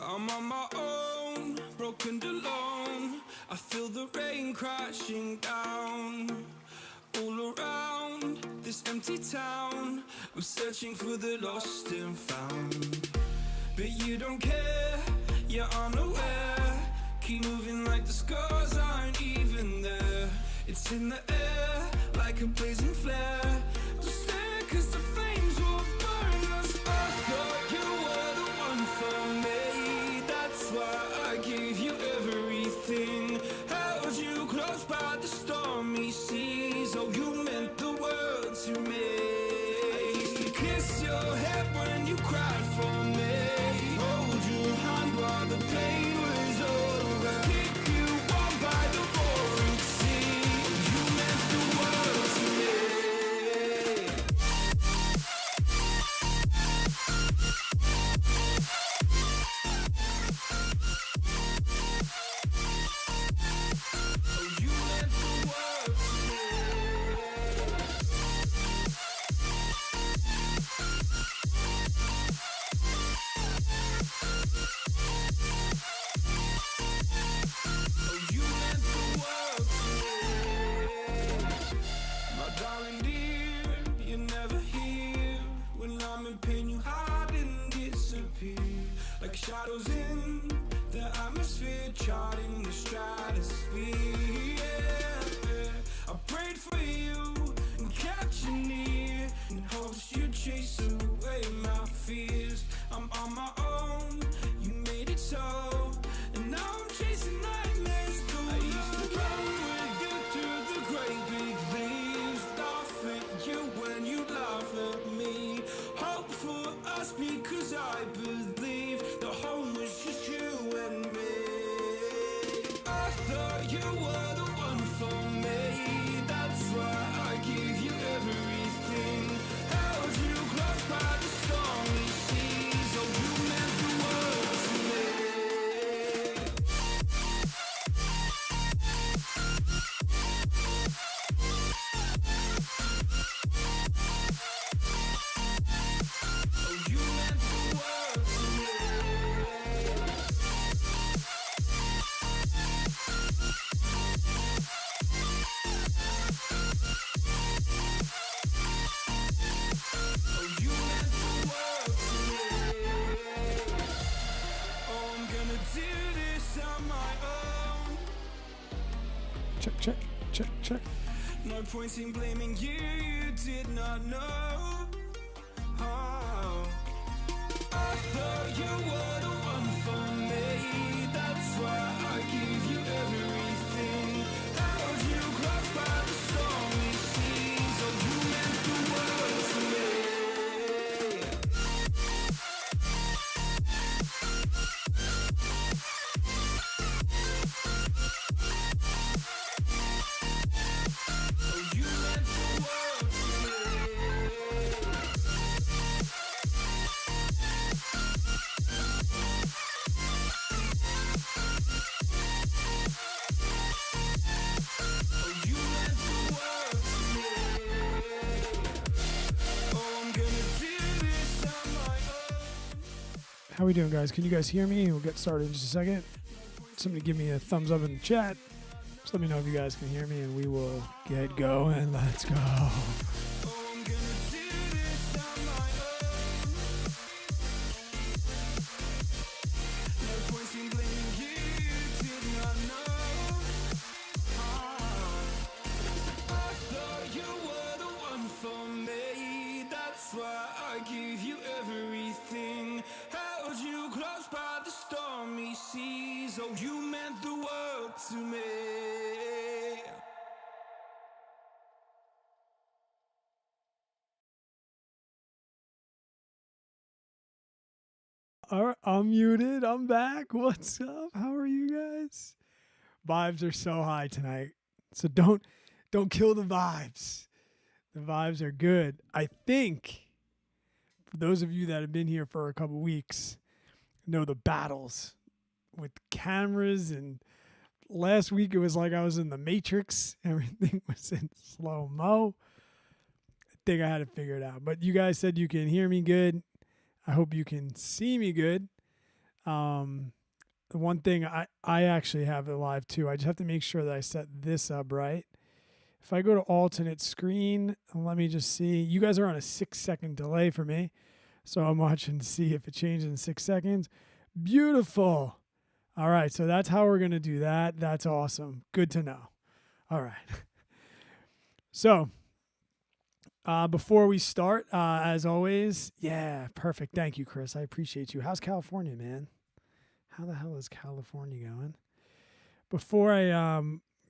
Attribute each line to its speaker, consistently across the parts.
Speaker 1: I'm on my own, broken and alone. I feel the rain crashing down all around this empty town. I'm searching for the lost and found, but you don't care, you're unaware. Keep moving like the scars aren't even there. It's in the air like a blazing flare. Don't stare 'cause the flames will burn us. I thought you were the one for me. That's why I gave you everything. Held you close by the stormy seas. Oh, you meant the world to me. I used to kiss your head when you cried for me. Hold your hand while the pain was over. Keep you warm by the roaring sea. You meant the world to me. Oh, you meant the world to me. Oh, you meant the world to me. My darling dear, you're never here. When I'm in pain, you hide and disappear. Like shadows in the atmosphere, charting the stratosphere. Yeah. I prayed for you and kept you near, in hopes you'd chase away my fears. I'm on my own, you made it so, and now I'm chasing nightmares too. I used to run with you through the great big leaves, laugh at you when you laugh at me. Hope for us because I believe the home was just you and me. I thought you were the one for me. That's why I gave you everything. Held you close by the stormy seas. Oh, you meant the world to me. Oh, you meant the world to me. Oh, you meant the world to me. Oh, I'm gonna do this on my own.
Speaker 2: Check, check, check, check.
Speaker 1: No point in blaming you, you did not know. Oh, I thought you were the one for me. That's why I gave you everything. Held you close by the stormy seas. Oh, you meant the world to me. Oh, you meant the world to me. Oh, you meant the world to me. Oh, I'm gonna do this on my own.
Speaker 2: How we doing, guys? Can you guys hear me? We'll get started in just a second. Somebody give me a thumbs up in the chat. Just let me know if you guys can hear me, and we will get going. Let's go.
Speaker 1: Oh, I'm gonna do this on my own. No point in blaming you, you did not know. I thought you were the one for me. That's why I gave you everything. Held you close by the stormy seas. Oh, you meant the world to me.
Speaker 2: All right, I'm muted. I'm back. What's up? How are you guys? Vibes are so high tonight. So don't kill the vibes. The vibes are good. I think for those of you that have been here for a couple weeks know the battles with cameras, and last week it was like I was in the Matrix. Everything was in slow-mo. I think I had it figured out. But you guys said you can hear me good. I hope you can see me good. The one thing I actually have it live too. I just have to make sure that I set this up right. If I go to alternate screen, let me just see. You guys are on a 6-second delay for me. So I'm watching to see if it changes in 6 seconds. Beautiful. All right. So that's how we're going to do that. That's awesome. Good to know. All right. So before we start, as always, yeah, perfect. Thank you, Chris. I appreciate you. How's California, man? How the hell is California going? Before I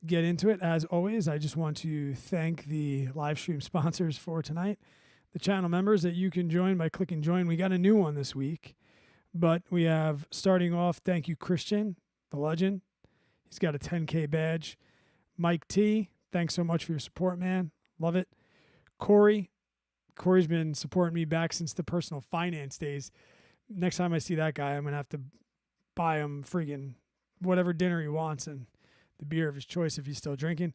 Speaker 2: get into it, as always, I just want to thank the live stream sponsors for tonight, the channel members that you can join by clicking join. We got a new one this week, but we have, starting off, thank you, Christian, the legend. He's got a 10K badge. Mike T, thanks so much for your support, man. Love it. Corey's been supporting me back since the personal finance days. Next time I see that guy, I'm going to have to buy him friggin' whatever dinner he wants and the beer of his choice if he's still drinking.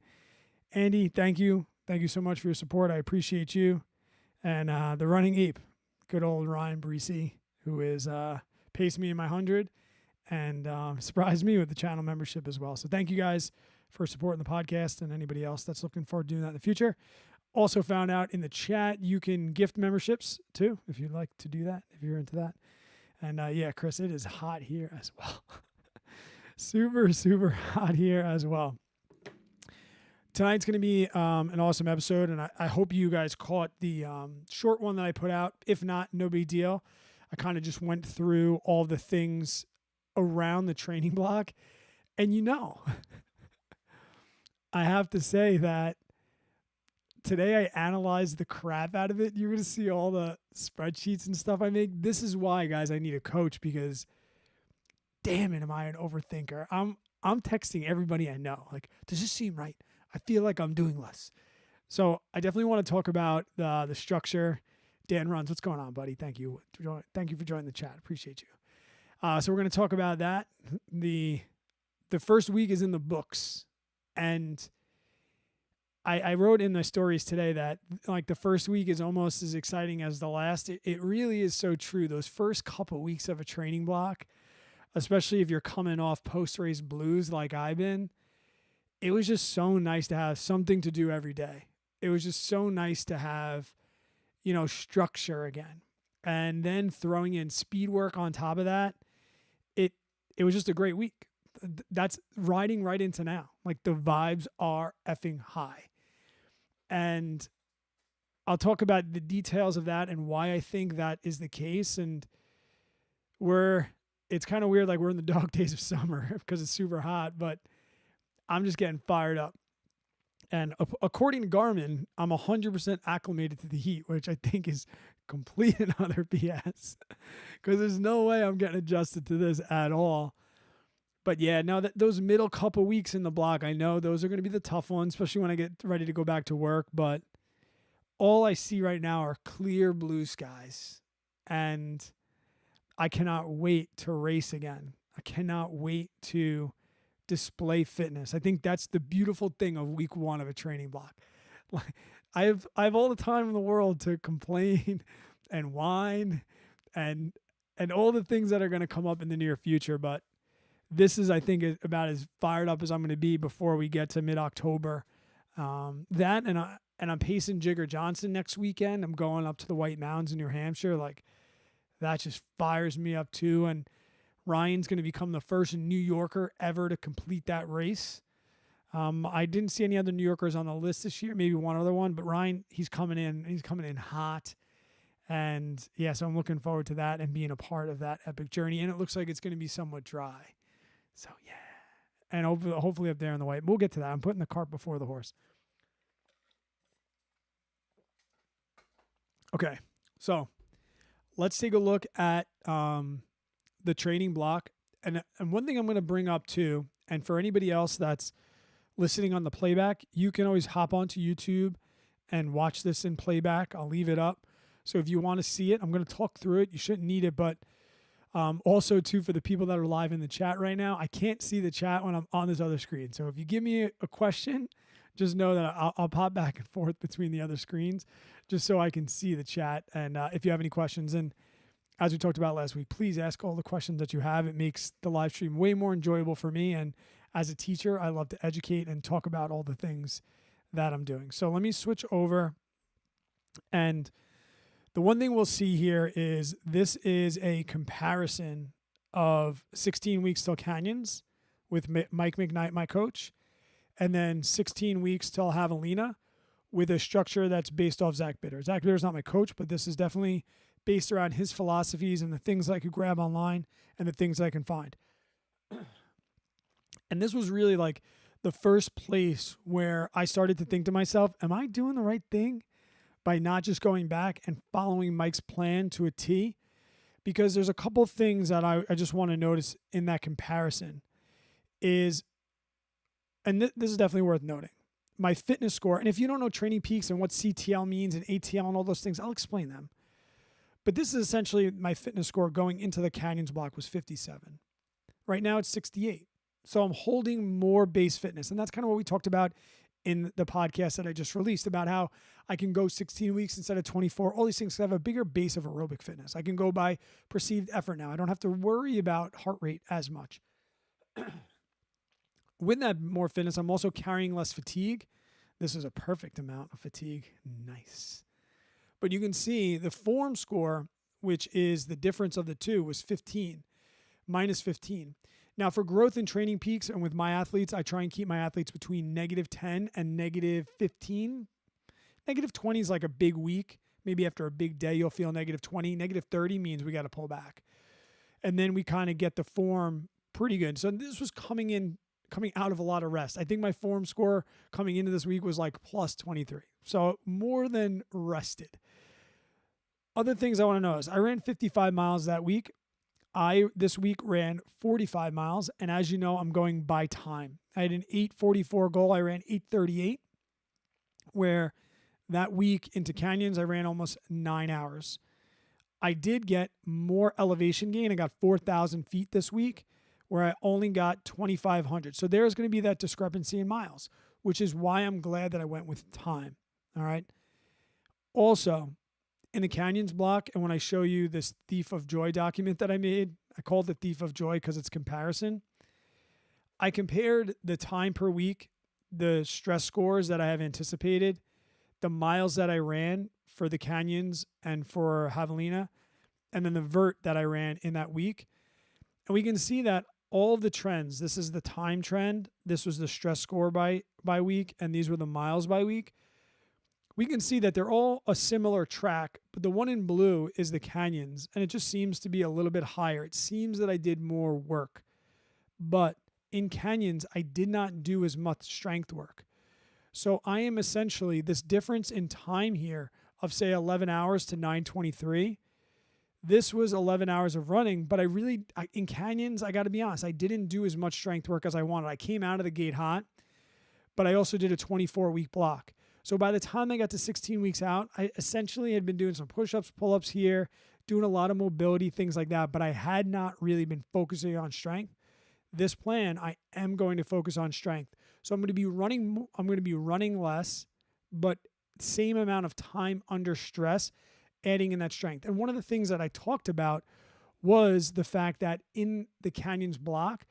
Speaker 2: Andy, thank you. Thank you so much for your support. I appreciate you. And the running ape, good old Ryan Breesy, who is paced me in my 100 and surprised me with the channel membership as well. So thank you guys for supporting the podcast and anybody else that's looking forward to doing that in the future. Also found out in the chat you can gift memberships too if you'd like to do that, if you're into that. And yeah, Chris, it is hot here as well. Super, super hot here as well. Tonight's going to be an awesome episode, and I hope you guys caught the short one that I put out. If not, no big deal. I kind of just went through all the things around the training block. And I have to say that today I analyzed the crap out of it. You're going to see all the spreadsheets and stuff I make. This is why, guys, I need a coach because, damn it, am I an overthinker. I'm texting everybody I know. Like, does this seem right? I feel like I'm doing less. So I definitely want to talk about the structure. Dan Runs, what's going on, buddy? Thank you. Thank you for joining the chat. Appreciate you. So we're going to talk about that. The first week is in the books. And I wrote in the stories today that like the first week is almost as exciting as the last. It really is so true. Those first couple weeks of a training block, especially if you're coming off post-race blues like I've been, it was just so nice to have something to do every day. It was just so nice to have, structure again. And then throwing in speed work on top of that, it was just a great week. That's riding right into now. Like the vibes are effing high. And I'll talk about the details of that and why I think that is the case. And it's kind of weird, like we're in the dog days of summer because it's super hot, but I'm just getting fired up. And according to Garmin, I'm 100% acclimated to the heat, which I think is complete and utter BS because there's no way I'm getting adjusted to this at all. But yeah, now that those middle couple weeks in the block, I know those are going to be the tough ones, especially when I get ready to go back to work. But all I see right now are clear blue skies. And I cannot wait to race again. I cannot wait to display fitness. I think that's the beautiful thing of week one of a training block. Like I have all the time in the world to complain and whine and all the things that are going to come up in the near future. But this is, I think, about as fired up as I'm going to be before we get to mid-October. That and I'm pacing Jigger Johnson next weekend. I'm going up to the White Mountains in New Hampshire. Like that just fires me up too. And Ryan's going to become the first New Yorker ever to complete that race. I didn't see any other New Yorkers on the list this year, maybe one other one, but Ryan, he's coming in hot. And yeah, so I'm looking forward to that and being a part of that epic journey. And it looks like it's going to be somewhat dry. So yeah, and hopefully up there in the white. We'll get to that. I'm putting the cart before the horse. Okay, so let's take a look at the training block. And one thing I'm going to bring up too, and for anybody else that's listening on the playback, you can always hop onto YouTube and watch this in playback. I'll leave it up. So if you want to see it, I'm going to talk through it. You shouldn't need it, but also too, for the people that are live in the chat right now, I can't see the chat when I'm on this other screen. So if you give me a question, just know that I'll pop back and forth between the other screens just so I can see the chat. And if you have any questions, and as we talked about last week, please ask all the questions that you have. It makes the live stream way more enjoyable for me. And as a teacher, I love to educate and talk about all the things that I'm doing. So let me switch over. And the one thing we'll see here is this is a comparison of 16 weeks till Canyons with Mike McKnight, my coach, and then 16 weeks till Javelina with a structure that's based off Zach Bitter. Zach Bitter is not my coach, but this is definitely based around his philosophies and the things I could grab online and the things I can find. And this was really like the first place where I started to think to myself, am I doing the right thing by not just going back and following Mike's plan to a T? Because there's a couple things that I just want to notice in that comparison is, and this is definitely worth noting, my fitness score. And if you don't know Training Peaks and what CTL means and ATL and all those things, I'll explain them. But this is essentially my fitness score going into the Canyons block was 57. Right now it's 68. So I'm holding more base fitness. And that's kind of what we talked about in the podcast that I just released about how I can go 16 weeks instead of 24. All these things have a bigger base of aerobic fitness. I can go by perceived effort now. I don't have to worry about heart rate as much. With that more fitness, I'm also carrying less fatigue. This is a perfect amount of fatigue. Nice. But you can see the form score, which is the difference of the two, was 15, minus 15. Now, for growth in Training Peaks and with my athletes, I try and keep my athletes between -10 and -15. -20 is like a big week. Maybe after a big day, you'll feel -20. -30 means we got to pull back. And then we kind of get the form pretty good. So this was coming out of a lot of rest. I think my form score coming into this week was like plus 23. So more than rested. Other things I want to notice. I ran 55 miles that week. This week ran 45 miles. And as you know, I'm going by time. I had an 8:44 goal. I ran 8:38, where that week into Canyons, I ran almost 9 hours. I did get more elevation gain. I got 4,000 feet this week, where I only got 2,500. So there's going to be that discrepancy in miles, which is why I'm glad that I went with time. All right. Also, in the Canyons block, and when I show you this Thief of Joy document that I made, I called it Thief of Joy because it's comparison. I compared the time per week, the stress scores that I have anticipated, the miles that I ran for the Canyons and for Javelina, and then the vert that I ran in that week. And we can see that all of the trends, this is the time trend, this was the stress score by week, and these were the miles by week. We can see that they're all a similar track, but the one in blue is the Canyons, and it just seems to be a little bit higher. It seems that I did more work, but in Canyons, I did not do as much strength work. So I am essentially, this difference in time here of say 11 hours to 9:23, this was 11 hours of running, but in Canyons, I got to be honest, I didn't do as much strength work as I wanted. I came out of the gate hot, but I also did a 24-week block. So by the time I got to 16 weeks out, I essentially had been doing some push-ups, pull-ups here, doing a lot of mobility, things like that, but I had not really been focusing on strength. This plan, I am going to focus on strength. So I'm going to be running less, but same amount of time under stress, adding in that strength. And one of the things that I talked about was the fact that in the Canyons block,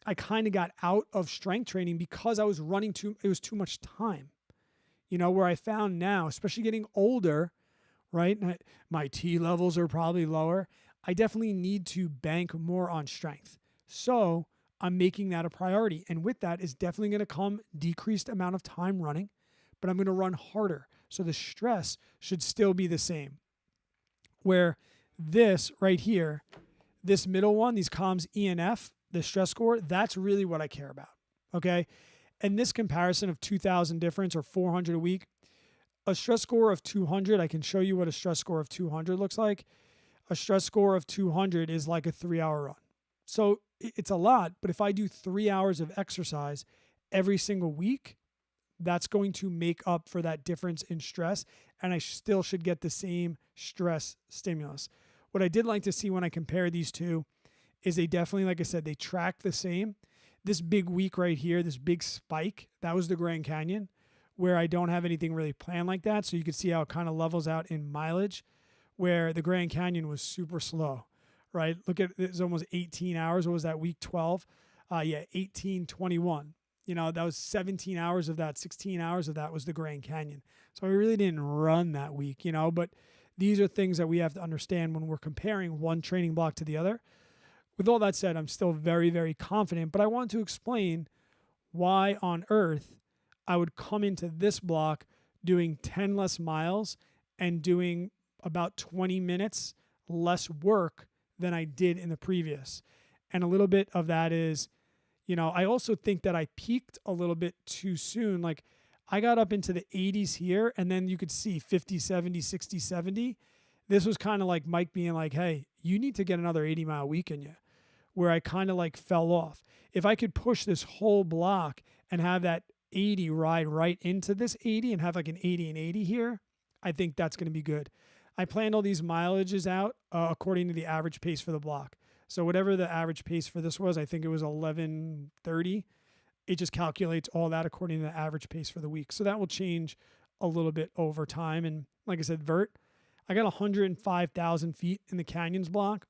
Speaker 2: I kind of got out of strength training because I was it was too much time. You know, where I found now, especially getting older, right? My T levels are probably lower. I definitely need to bank more on strength. So I'm making that a priority. And with that is definitely going to come decreased amount of time running, but I'm going to run harder. So the stress should still be the same. Where this right here, this middle one, these columns E and F, the stress score, that's really what I care about. Okay. And this comparison of 2,000 difference or 400 a week, a stress score of 200, I can show you what a stress score of 200 looks like. A stress score of 200 is like a 3-hour run. So it's a lot, but if I do 3 hours of exercise every single week, that's going to make up for that difference in stress, and I still should get the same stress stimulus. What I did like to see when I compare these two is they definitely, like I said, they track the same. This big week right here, this big spike, that was the Grand Canyon, where I don't have anything really planned like that. So you can see how it kind of levels out in mileage, where the Grand Canyon was super slow, right? Look at it's almost 18 hours. What was that, week 12? 18:21. That was 17 hours of that, 16 hours of that was the Grand Canyon. So I really didn't run that week, but these are things that we have to understand when we're comparing one training block to the other. With all that said, I'm still very, very confident, but I want to explain why on earth I would come into this block doing 10 less miles and doing about 20 minutes less work than I did in the previous. And a little bit of that is, I also think that I peaked a little bit too soon. Like I got up into the 80s here, and then you could see 50, 70, 60, 70. This was kind of like Mike being like, hey, you need to get another 80-mile week in you, where I kind of like fell off. If I could push this whole block and have that 80 ride right into this 80 and have like an 80 and 80 here, I think that's going to be good. I planned all these mileages out according to the average pace for the block. So whatever the average pace for this was, I think it was 11:30. It just calculates all that according to the average pace for the week. So that will change a little bit over time. And like I said, vert, I got 105,000 feet in the Canyons block.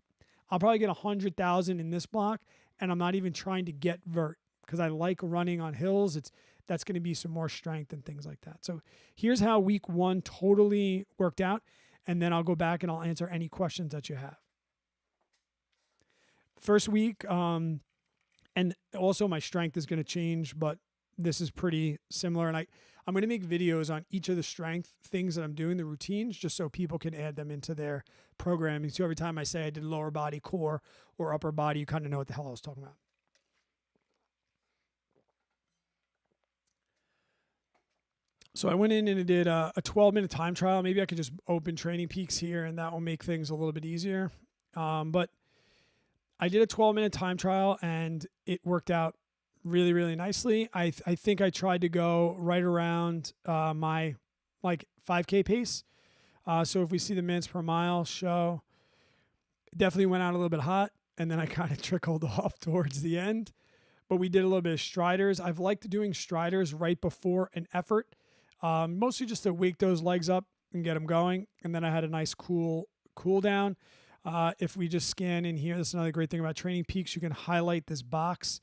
Speaker 2: I'll probably get 100,000 in this block, and I'm not even trying to get vert because I like running on hills. That's going to be some more strength and things like that. So here's how week 1 totally worked out, and then I'll go back and I'll answer any questions that you have. First week, and also my strength is going to change, but this is pretty similar. And I'm going to make videos on each of the strength things that I'm doing, the routines, just so people can add them into their programming. So every time I say I did lower body, core, or upper body, you kind of know what the hell I was talking about. So I went in and I did a 12-minute time trial. Maybe I could just open Training Peaks here, and that will make things a little bit easier. But I did a 12-minute time trial, and it worked out really, really nicely. I think I tried to go right around my 5K pace. So if we see the minutes per mile show, definitely went out a little bit hot, and then I kind of trickled off towards the end. But we did a little bit of striders. I've liked doing striders right before an effort, mostly just to wake those legs up and get them going. And then I had a nice cool down. If we just scan in here, this is another great thing about Training Peaks. You can highlight this box.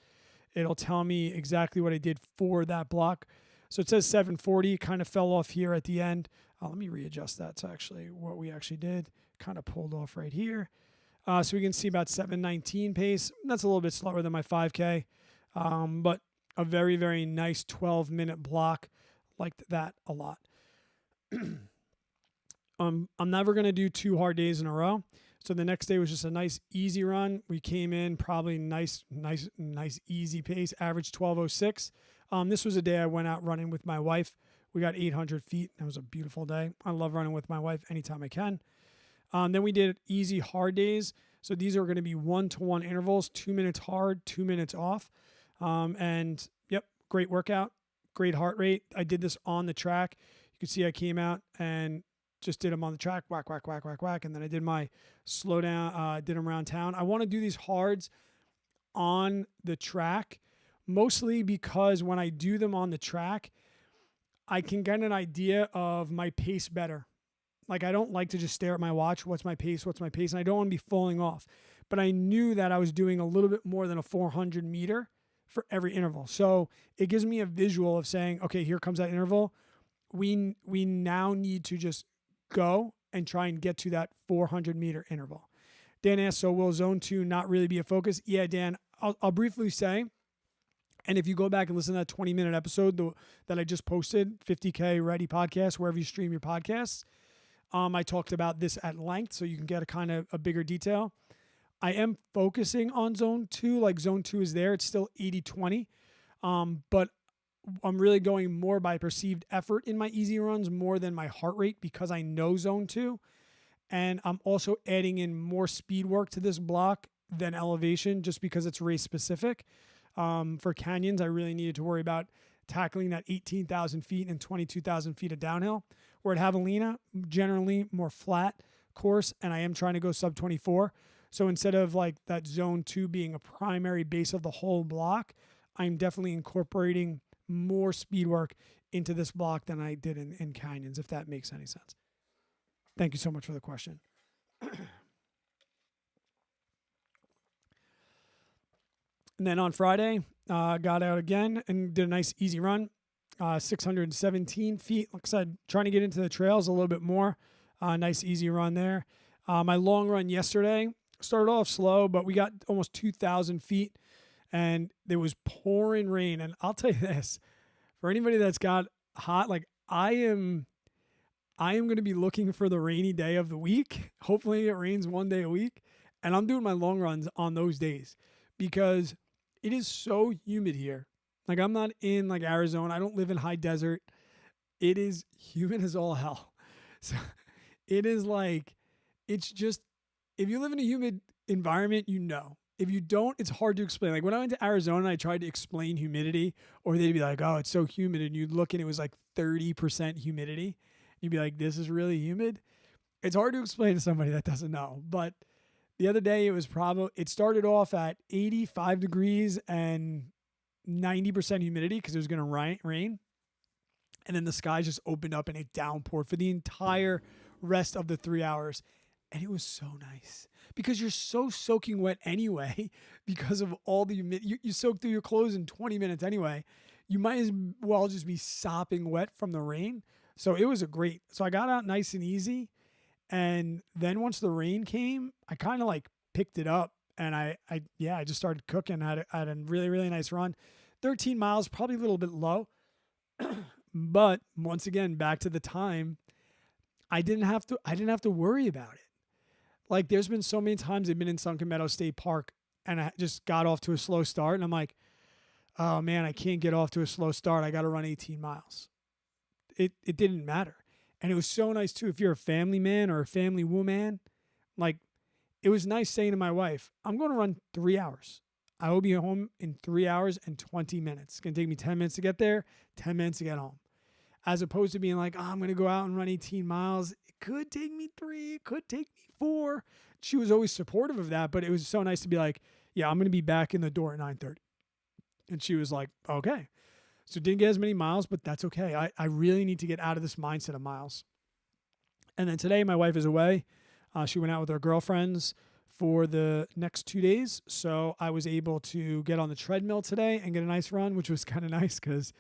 Speaker 2: It'll tell me exactly what I did for that block. So it says 740, kind of fell off here at the end. Let me readjust that to actually what we actually did. Kind of pulled off right here. So we can see about 719 pace. That's a little bit slower than my 5K, but a very, very nice 12-minute block. Liked that a lot. I'm never going to do 2 hard days in a row. So the next day was just a nice, easy run. We came in probably nice, easy pace, average 12:06. This was a day I went out running with my wife. We got 800 feet. It was a beautiful day. I love running with my wife anytime I can. Then we did easy, hard days. So these are going to be 1-to-1 intervals, 2 minutes hard, 2 minutes off. And yep, great workout, great heart rate. I did this on the track. You can see I came out and just did them on the track, whack, whack, whack, whack, whack. And then I did my slow down, did them around town. I want to do these hards on the track, mostly because when I do them on the track, I can get an idea of my pace better. Like I don't like to just stare at my watch. What's my pace? What's my pace? And I don't want to be falling off. But I knew that I was doing a little bit more than a 400 meter for every interval. So it gives me a visual of saying, okay, here comes that interval. We now need to just go and try and get to that 400 meter interval. Dan asked, so will zone 2 not really be a focus? Yeah, Dan, I'll briefly say, and if you go back and listen to that 20-minute episode that I just posted, 50K Ready podcast, wherever you stream your podcasts, I talked about this at length, so you can get a kind of a bigger detail. I am focusing on zone 2, like zone 2 is there. It's still 80-20, but I'm really going more by perceived effort in my easy runs more than my heart rate because I know zone 2. And I'm also adding in more speed work to this block than elevation just because it's race specific. For canyons, I really needed to worry about tackling that 18,000 feet and 22,000 feet of downhill. Where at Javelina, generally more flat course, and I am trying to go sub 24. So instead of like that zone 2 being a primary base of the whole block, I'm definitely incorporating more speed work into this block than I did in canyons, if that makes any sense. Thank you so much for the question. And then on Friday, got out again and did a nice easy run, 617 feet. Like I said, trying to get into the trails a little bit more. Nice easy run there. My long run yesterday started off slow, but we got almost 2,000 feet, and there was pouring rain. And I'll tell you this, for anybody that's got hot, like I am going to be looking for the rainy day of the week. Hopefully it rains one day a week, and I'm doing my long runs on those days because it is so humid here. Like I'm not in like Arizona. I don't live in high desert. It is humid as all hell. So it is like, it's just, if you live in a humid environment, you know. If you don't, it's hard to explain. Like when I went to Arizona and I tried to explain humidity, or they'd be like, oh, it's so humid. And you'd look and it was like 30% humidity. You'd be like, this is really humid. It's hard to explain to somebody that doesn't know. But the other day it started off at 85 degrees and 90% humidity because it was going to rain. And then the sky just opened up and it downpoured for the entire rest of the 3 hours. And it was so nice because you're so soaking wet anyway because of all the humidity. You soak through your clothes in 20 minutes anyway. You might as well just be sopping wet from the rain. So it was so I got out nice and easy. And then once the rain came, I kind of like picked it up and I just started cooking. I had a really, really nice run. 13 miles, probably a little bit low. But once again, back to the time, I didn't have to worry about it. Like there's been so many times I've been in Sunken Meadow State Park and I just got off to a slow start and I'm like, oh man, I can't get off to a slow start. I got to run 18 miles. It didn't matter. And it was so nice too. If you're a family man or a family woman, like it was nice saying to my wife, I'm going to run 3 hours. I will be home in 3 hours and 20 minutes. It's going to take me 10 minutes to get there, 10 minutes to get home. As opposed to being like, oh, I'm going to go out and run 18 miles. It could take me 3, it could take me 4. She was always supportive of that, but it was so nice to be like, yeah, I'm going to be back in the door at 9:30. And she was like, okay. So didn't get as many miles, but that's okay. I really need to get out of this mindset of miles. And then today my wife is away. She went out with her girlfriends for the next 2 days. So I was able to get on the treadmill today and get a nice run, which was kind of nice because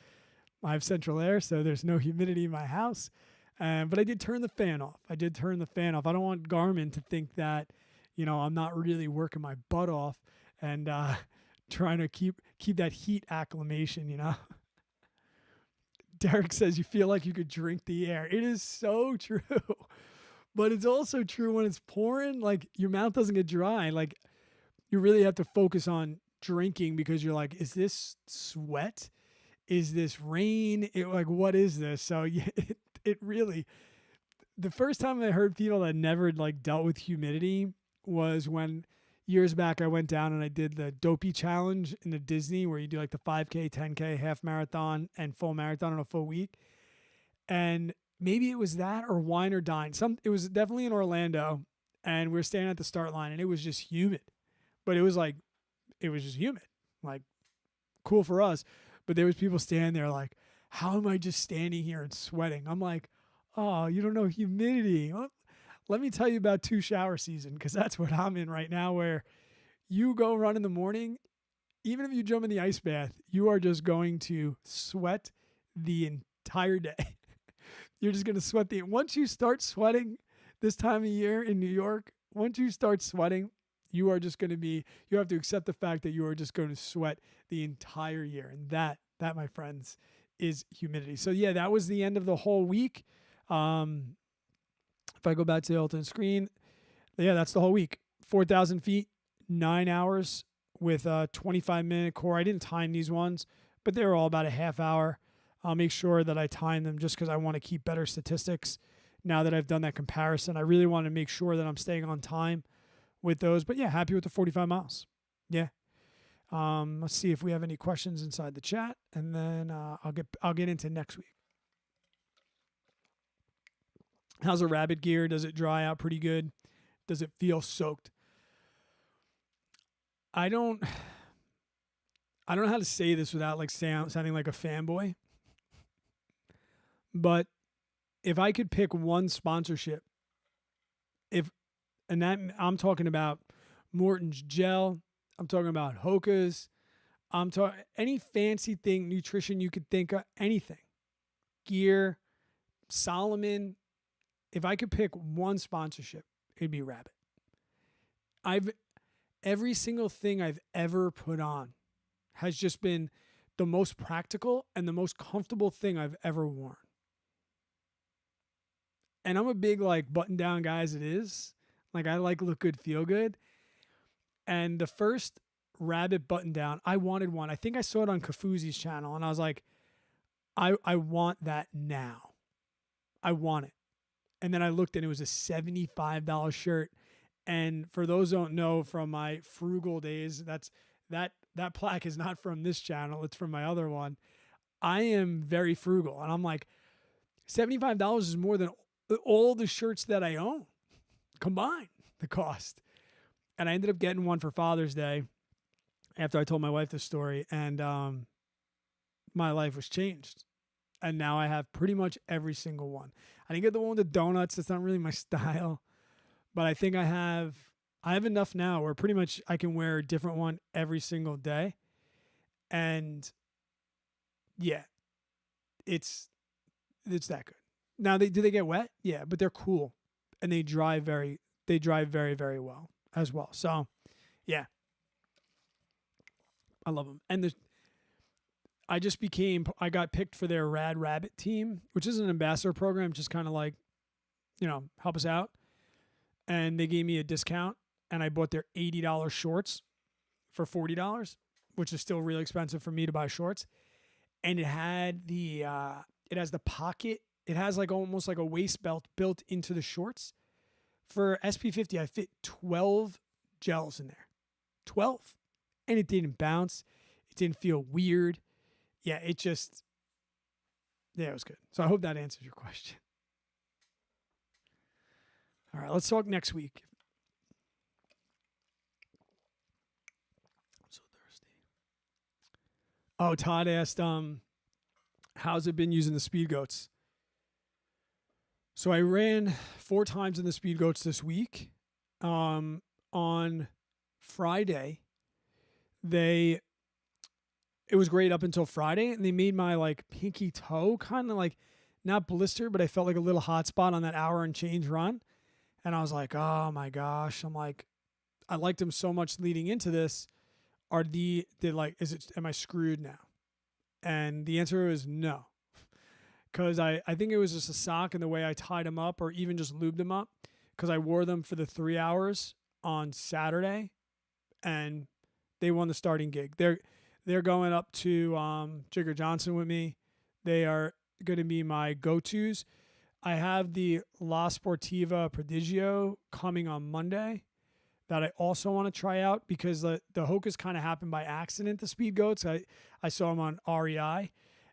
Speaker 2: I have central air, so there's no humidity in my house. But I did turn the fan off. I don't want Garmin to think that, I'm not really working my butt off and trying to keep that heat acclimation, Derek says you feel like you could drink the air. It is so true. But it's also true when it's pouring, like your mouth doesn't get dry. Like you really have to focus on drinking because you're like, is this sweat? Is this rain? What is this? So yeah, it really, the first time I heard people that never like dealt with humidity was when years back I went down and I did the Dopey Challenge in the Disney where you do like the 5K, 10K, half marathon, and full marathon in a full week. And maybe it was that or Wine or Dine. It was definitely in Orlando, and we were standing at the start line and it was just humid. But it was just humid. Like cool for us. But there was people standing there like, how am I just standing here and sweating? I'm like, oh, you don't know humidity. Well, let me tell you about 2 shower season because that's what I'm in right now where you go run in the morning, even if you jump in the ice bath, you are just going to sweat the entire day. You're just going to sweat once you start sweating this time of year in New York, once you start sweating, you are just going to you have to accept the fact that you are just going to sweat the entire year. And that, my friends, is humidity. So yeah, that was the end of the whole week. If I go back to the Hilton screen, yeah, that's the whole week. 4,000 feet, 9 hours with a 25-minute core. I didn't time these ones, but they were all about a half hour. I'll make sure that I time them just because I want to keep better statistics now that I've done that comparison. I really want to make sure that I'm staying on time with those. But yeah, happy with the 45 miles. Yeah. Let's see if we have any questions inside the chat, and then I'll get into next week. How's the rabbit gear? Does it dry out pretty good? Does it feel soaked? I don't know how to say this without like sounding like a fanboy. But if I could pick one sponsorship, And that I'm talking about Morton's gel. I'm talking about Hoka's. I'm talking any fancy thing, nutrition you could think of, anything. Gear, Solomon. If I could pick one sponsorship, it'd be Rabbit. Every single thing I've ever put on has just been the most practical and the most comfortable thing I've ever worn. And I'm a big like button down guy as it is. Like I like look good, feel good. And the first Rabbit button down, I wanted one. I think I saw it on Kafuzi's channel and I was like, I want that now. I want it. And then I looked and it was a $75 shirt. And for those who don't know from my frugal days, that plaque is not from this channel. It's from my other one. I am very frugal. And I'm like, $75 is more than all the shirts that I own combined, the cost. And I ended up getting one for Father's Day after I told my wife this story. And my life was changed. And now I have pretty much every single one. I didn't get the one with the donuts. That's not really my style. But I think I have enough now where pretty much I can wear a different one every single day. And yeah, it's that good. Now do they get wet? Yeah, but they're cool. And they drive very, very well as well. So yeah. I love them. And I got picked for their Rad Rabbit team, which is an ambassador program, just kind of like, help us out. And they gave me a discount and I bought their $80 shorts for $40, which is still really expensive for me to buy shorts. And it had it has the pocket. It has like almost like a waist belt built into the shorts. For SP50, I fit 12 gels in there. 12. And it didn't bounce. It didn't feel weird. Yeah, it was good. So I hope that answers your question. All right, let's talk next week. I'm so thirsty. Oh, Todd asked, how's it been using the speed goats? So I ran 4 times in the speed goats this week. On Friday, it was great up until Friday, and they made my like pinky toe kind of like not blister, but I felt like a little hot spot on that hour and change run. And I was like, oh my gosh. I'm like, I liked them so much leading into this. Am I screwed now? And the answer is no. Because I think it was just a sock and the way I tied them up or even just lubed them up. Because I wore them for the 3 hours on Saturday and they won the starting gig. They're going up to Jigger Johnson with me. They are going to be my go-tos. I have the La Sportiva Prodigio coming on Monday that I also want to try out because the Hoka's kind of happened by accident, the speed goats. I saw them on REI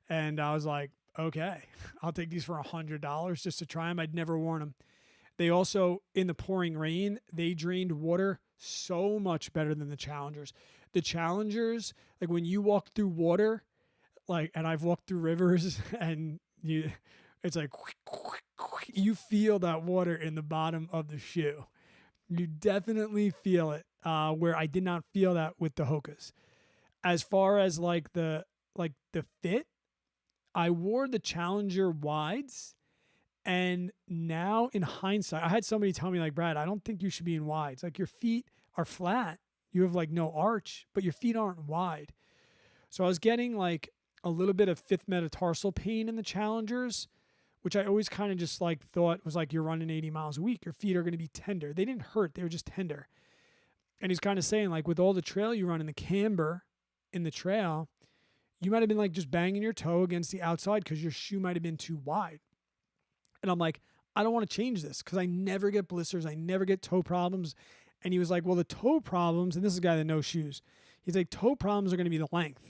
Speaker 2: and I was like, okay, I'll take these for $100 just to try them. I'd never worn them. They also, in the pouring rain, they drained water so much better than the Challengers. The Challengers, like when you walk through water, and I've walked through rivers and it's like, you feel that water in the bottom of the shoe. You definitely feel it, where I did not feel that with the Hoka's. As far as the fit, I wore the Challenger wides, and now in hindsight, I had somebody tell me Brad, I don't think you should be in wides. Your feet are flat. You have no arch, but your feet aren't wide. So I was getting a little bit of fifth metatarsal pain in the Challengers, which I always kind of just thought was you're running 80 miles a week. Your feet are going to be tender. They didn't hurt. They were just tender. And he's kind of saying with all the trail you run in the camber in the trail, you might have been just banging your toe against the outside because your shoe might have been too wide. And I'm like, I don't want to change this because I never get blisters. I never get toe problems. And he was like, well, the toe problems, and this is a guy that knows shoes. He's like, toe problems are going to be the length.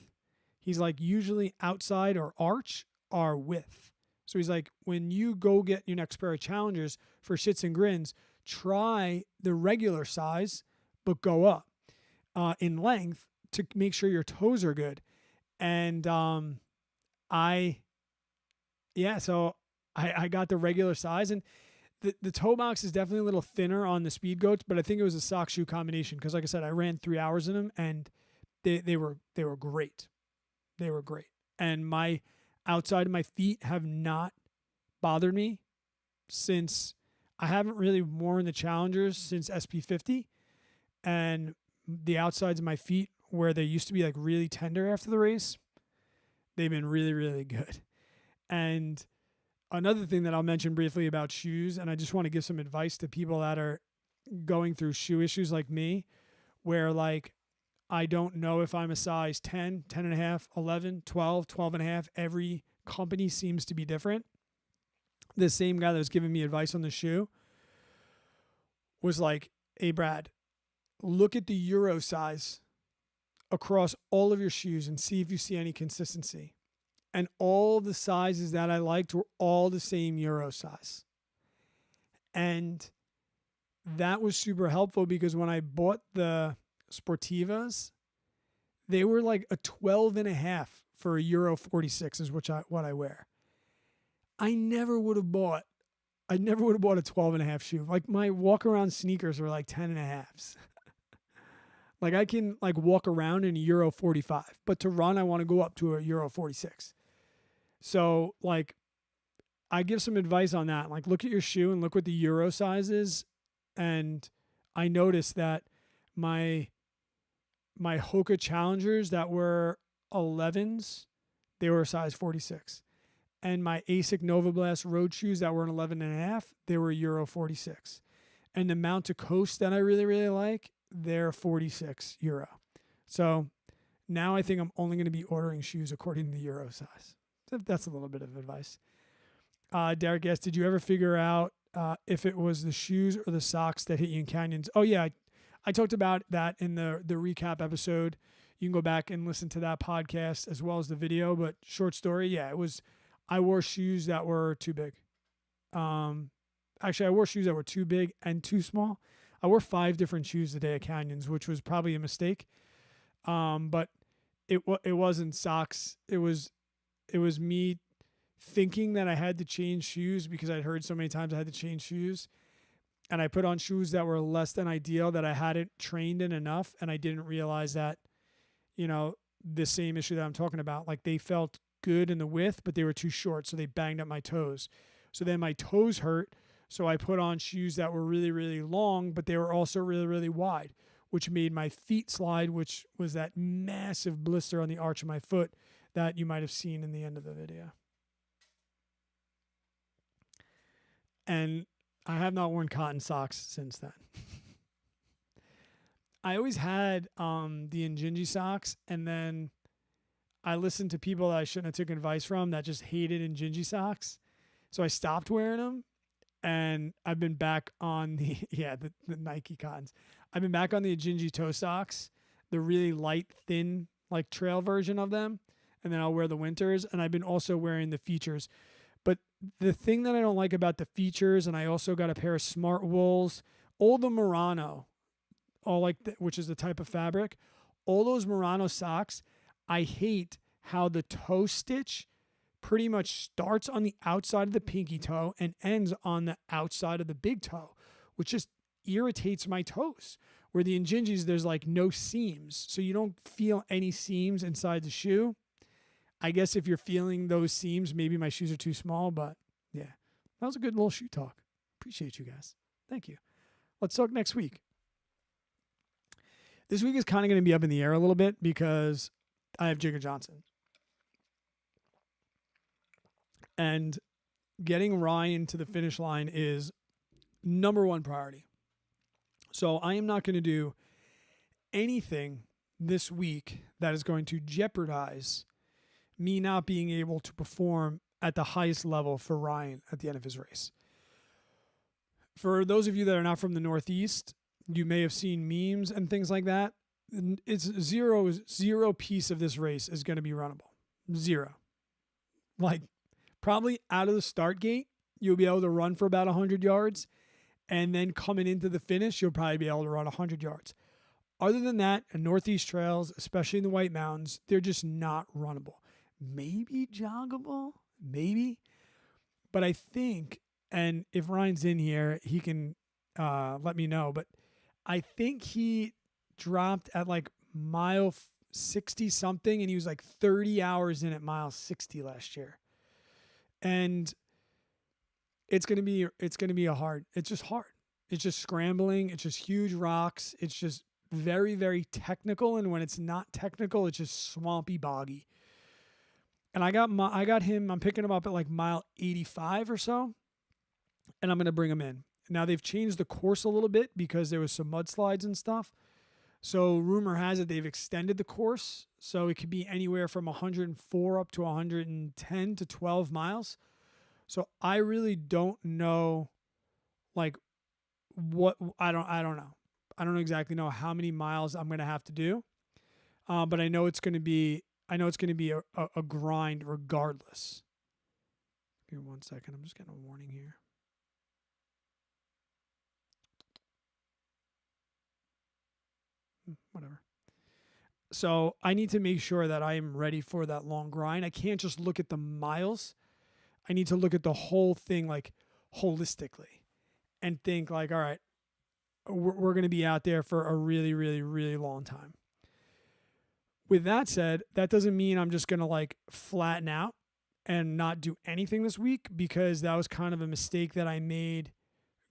Speaker 2: He's like, usually outside or arch are width. So he's like, when you go get your next pair of Challengers for shits and grins, try the regular size, but go up in length to make sure your toes are good. And so I got the regular size, and the toe box is definitely a little thinner on the Speed Goats, but I think it was a sock shoe combination because, like I said, I ran 3 hours in them and they were great. They were great, and my outside of my feet have not bothered me since I haven't really worn the Challengers since SP50, and the outsides of my feet where they used to be like really tender after the race, they've been really, really good. And another thing that I'll mention briefly about shoes, and I just want to give some advice to people that are going through shoe issues like me, where like I don't know if I'm a size 10, 10 and a half, 11, 12, 12 and a half. Every company seems to be different. The same guy that was giving me advice on the shoe was like, hey, Brad, look at the Euro size across all of your shoes and see if you see any consistency. And all the sizes that I liked were all the same Euro size. And that was super helpful because when I bought the Sportivas, they were like a 12 and a half for a Euro 46 is what I wear. I never would have bought a 12 and a half shoe. Like my walk around sneakers were like 10 and a halves. Like I can like walk around in a Euro 45, but to run, I want to go up to a Euro 46. So like I give some advice on that. Like look at your shoe and look what the Euro size is. And I noticed that my Hoka Challengers that were 11s, they were a size 46. And my Asics Nova Blast road shoes that were an 11 and a half, they were Euro 46. And the Mount to Coast that I really, really like, they're 46 Euro. So now I think I'm only going to be ordering shoes according to the Euro size. So that's a little bit of advice. Derek asked, did you ever figure out if it was the shoes or the socks that hit you in canyons? Oh, yeah. I talked about that in the recap episode. You can go back and listen to that podcast as well as the video. But short story, yeah, I wore shoes that were too big. Actually, I wore shoes that were too big and too small. I wore 5 different shoes the day at Canyons, which was probably a mistake. But it wasn't socks. It was me thinking that I had to change shoes because I'd heard so many times I had to change shoes. And I put on shoes that were less than ideal that I hadn't trained in enough. And I didn't realize that, the same issue that I'm talking about, like they felt good in the width, but they were too short. So they banged up my toes. So then my toes hurt. So I put on shoes that were really, really long, but they were also really, really wide, which made my feet slide, which was that massive blister on the arch of my foot that you might have seen in the end of the video. And I have not worn cotton socks since then. I always had the Njinji socks, and then I listened to people that I shouldn't have taken advice from that just hated Njinji socks. So I stopped wearing them, and I've been back on the Nike cottons. I've been back on the Njinji toe socks, the really light, thin, like trail version of them, and then I'll wear the winters, and I've been also wearing the features. But the thing that I don't like about the features, and I also got a pair of Smart Wools, all the Murano, which is the type of fabric, all those Murano socks, I hate how the toe stitch pretty much starts on the outside of the pinky toe and ends on the outside of the big toe, which just irritates my toes. Where the Njinjis, there's like no seams, so you don't feel any seams inside the shoe. I guess if you're feeling those seams, maybe my shoes are too small, but yeah, that was a good little shoe talk. Appreciate you guys. Thank you. Let's talk next week. This week is kind of going to be up in the air a little bit because I have Jigger Johnson. And getting Ryan to the finish line is number one priority. So I am not going to do anything this week that is going to jeopardize me not being able to perform at the highest level for Ryan at the end of his race. For those of you that are not from the Northeast, you may have seen memes and things like that. It's zero piece of this race is going to be runnable. Zero. Like probably out of the start gate, you'll be able to run for about 100 yards. And then coming into the finish, you'll probably be able to run 100 yards. Other than that, and Northeast trails, especially in the White Mountains, they're just not runnable. Maybe joggable, maybe. But I think And if Ryan's in here, he can let me know. But I think he dropped at like mile 60 something, and he was like 30 hours in at mile 60 last year. And it's gonna be it's just hard. It's just scrambling. It's just huge rocks. It's just very, very technical. And when it's not technical, it's just swampy, boggy. And I got him. I'm picking him up at like mile 85 or so, and I'm gonna bring him in. Now they've changed the course a little bit because there was some mudslides and stuff. So rumor has it they've extended the course, so it could be anywhere from 104 up to 110 to 12 miles. So I really don't know, like, what I don't know. I don't exactly know how many miles I'm gonna have to do, but I know it's gonna be a grind regardless. Give me 1 second. I'm just getting a warning here. Whatever. So I need to make sure that I am ready for that long grind. I can't just look at the miles. I need to look at the whole thing like holistically and think like, all right, we're going to be out there for a really, really, really long time. With that said, that doesn't mean I'm just going to like flatten out and not do anything this week, because that was kind of a mistake that I made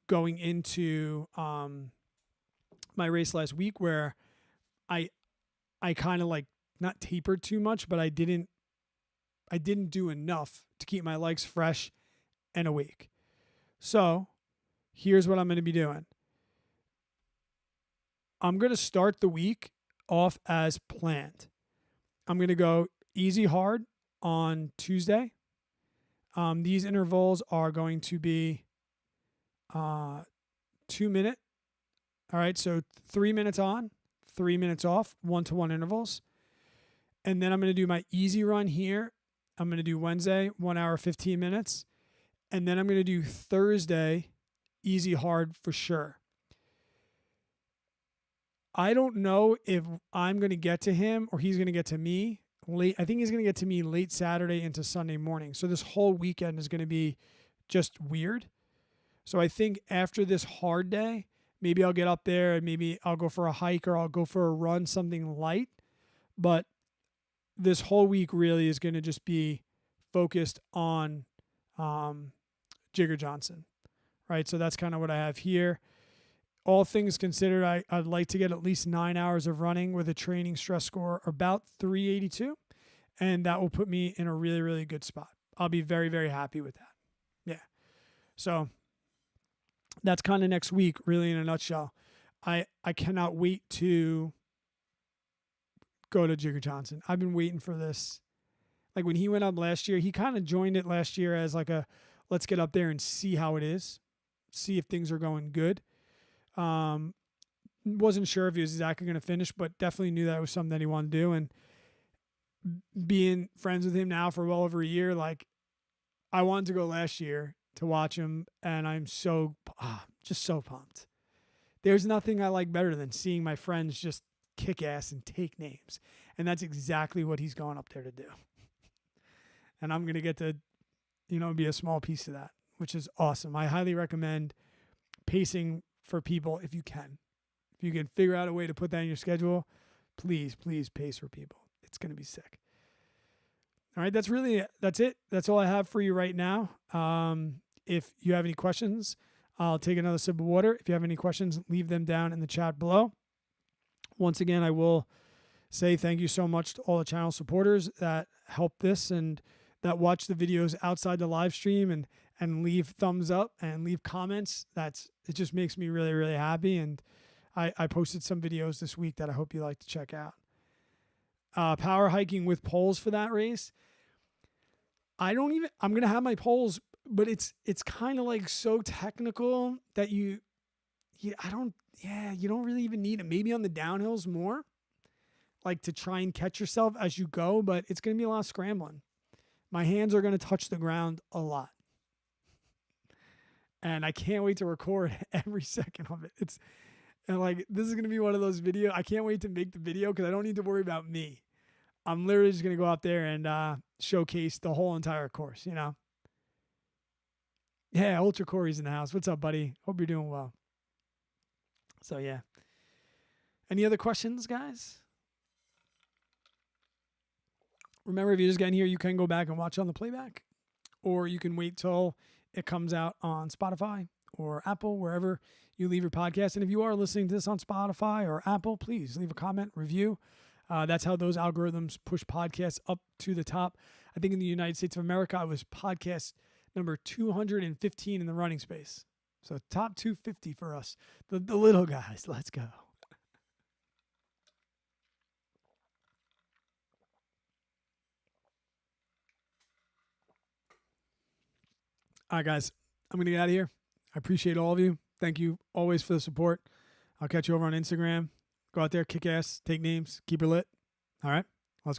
Speaker 2: going into my race last week, where I kind of like not tapered too much, but I didn't do enough to keep my legs fresh and awake. So here's what I'm going to be doing. I'm going to start the week off as planned. I'm going to go easy hard on Tuesday. These intervals are going to be 2 minute. All right, so 3 minutes on, 3 minutes off, 1-to-1 intervals. And then I'm going to do my easy run here. I'm going to do Wednesday, 1 hour, 15 minutes. And then I'm going to do Thursday, easy hard for sure. I don't know if I'm going to get to him or he's going to get to me late. I think he's going to get to me late Saturday into Sunday morning. So this whole weekend is going to be just weird. So I think after this hard day, maybe I'll get up there and maybe I'll go for a hike or I'll go for a run, something light. But this whole week really is going to just be focused on Jigger Johnson, right? So that's kind of what I have here. All things considered, I'd like to get at least 9 hours of running with a training stress score about 382, and that will put me in a really, really good spot. I'll be very, very happy with that. Yeah. So that's kind of next week, really, in a nutshell. I cannot wait to go to Jigger Johnson. I've been waiting for this. Like when he went up last year, he kind of joined it last year as like a, let's get up there and see how it is, see if things are going good. Wasn't sure if he was exactly going to finish, but definitely knew that was something that he wanted to do. And being friends with him now for well over a year, like I wanted to go last year to watch him, and I'm just so pumped. There's nothing I like better than seeing my friends just kick ass and take names. And that's exactly what he's going up there to do. And I'm going to get to, be a small piece of that, which is awesome. I highly recommend pacing for people if you can. If you can figure out a way to put that in your schedule, please pace for people. It's going to be sick. All right, that's it. That's all I have for you right now. If you have any questions, I'll take another sip of water. If you have any questions, leave them down in the chat below. Once again, I will say thank you so much to all the channel supporters that help this and that watch the videos outside the live stream and leave thumbs up and leave comments. It just makes me really, really happy. And I posted some videos this week that I hope you like to check out. Power hiking with poles for that race. I'm going to have my poles, but it's kind of like so technical that you don't really even need it. Maybe on the downhills more, like to try and catch yourself as you go, but it's going to be a lot of scrambling. My hands are going to touch the ground a lot. And I can't wait to record every second of it. This is going to be one of those videos. I can't wait to make the video because I don't need to worry about me. I'm literally just going to go out there and showcase the whole entire course, Yeah, Ultra Corey's in the house. What's up, buddy? Hope you're doing well. So, yeah. Any other questions, guys? Remember, if you're just getting here, you can go back and watch on the playback, or you can wait till it comes out on Spotify or Apple, wherever you leave your podcast. And if you are listening to this on Spotify or Apple, please leave a comment, review. That's how those algorithms push podcasts up to the top. I think in the United States of America, I was podcast number 215 in the running space. So top 250 for us, the little guys. Let's go. All right, guys, I'm going to get out of here. I appreciate all of you. Thank you always for the support. I'll catch you over on Instagram. Go out there, kick ass, take names, keep it lit. All right.